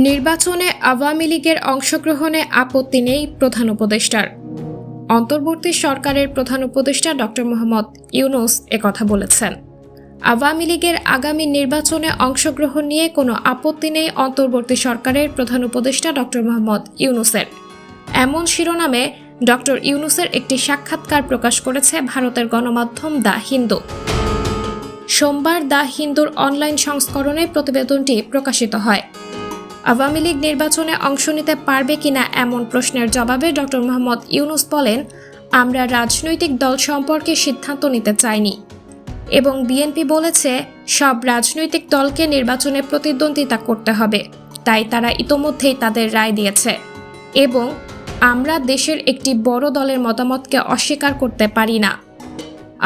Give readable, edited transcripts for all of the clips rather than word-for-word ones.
নির্বাচনে আওয়ামী লীগের অংশগ্রহণে আপত্তি নেই প্রধান উপদেষ্টার। অন্তর্বর্তী সরকারের প্রধান উপদেষ্টা ডক্টর মোহাম্মদ ইউনূস একথা বলেছেন। আওয়ামী লীগের আগামী নির্বাচনে অংশগ্রহণ নিয়ে কোনো আপত্তি নেই অন্তর্বর্তী সরকারের প্রধান উপদেষ্টা ডক্টর মোহাম্মদ ইউনূসের। এমন শিরোনামে ডক্টর ইউনূসের একটি সাক্ষাৎকার প্রকাশ করেছে ভারতের গণমাধ্যম দ্য হিন্দু। সোমবার দ্য হিন্দুর অনলাইন সংস্করণে প্রতিবেদনটি প্রকাশিত হয়। আওয়ামী লীগ নির্বাচনে অংশ নিতে পারবে কিনা এমন প্রশ্নের জবাবে ডক্টর মোহাম্মদ ইউনূস বলেন, আমরা রাজনৈতিক দল সম্পর্কে সিদ্ধান্ত নিতে চাইনি এবং বিএনপি বলেছে সব রাজনৈতিক দলকে নির্বাচনে প্রতিদ্বন্দ্বিতা করতে হবে, তাই তারা ইতোমধ্যেই তাদের রায় দিয়েছে এবং আমরা দেশের একটি বড় দলের মতামতকে অস্বীকার করতে পারি না।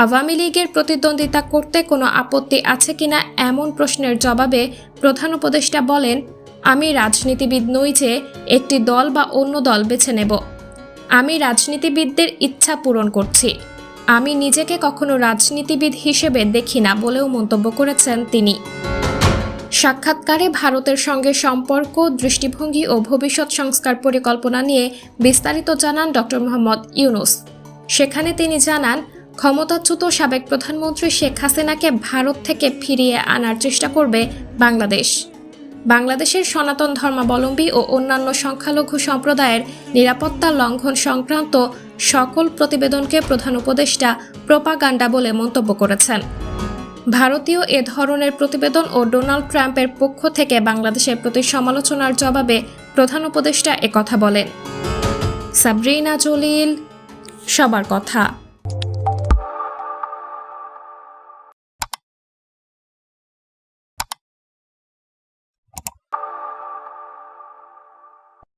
আওয়ামী লীগের প্রতিদ্বন্দ্বিতা করতে কোনো আপত্তি আছে কিনা এমন প্রশ্নের জবাবে প্রধান উপদেষ্টা বলেন, আমি রাজনীতিবিদ নই যে একটি দল বা অন্য দল বেছে নেব। আমি রাজনীতিবিদদের ইচ্ছা পূরণ করছি। আমি নিজেকে কখনো রাজনীতিবিদ হিসেবে দেখি না বলেও মন্তব্য করেছেন তিনি। সাক্ষাৎকারে ভারতের সঙ্গে সম্পর্ক, দৃষ্টিভঙ্গি ও ভবিষ্যৎ সংস্কার পরিকল্পনা নিয়ে বিস্তারিত জানান ডক্টর মোহাম্মদ ইউনূস। সেখানে তিনি জানান, ক্ষমতাচ্যুত সাবেক প্রধানমন্ত্রী শেখ হাসিনাকে ভারত থেকে ফিরিয়ে আনার চেষ্টা করবে বাংলাদেশ। বাংলাদেশের সনাতন ধর্মাবলম্বী ও অন্যান্য সংখ্যালঘু সম্প্রদায়ের নিরাপত্তা লঙ্ঘন সংক্রান্ত সকল প্রতিবেদনকে প্রধান উপদেষ্টা প্রোপাগান্ডা বলে মন্তব্য করেছেন। ভারতীয় এ ধরনের প্রতিবেদন ও ডোনাল্ড ট্রাম্পের পক্ষ থেকে বাংলাদেশের প্রতি সমালোচনার জবাবে প্রধান উপদেষ্টা একথা বলেন। সাবরিনা জলিল, সবার কথা।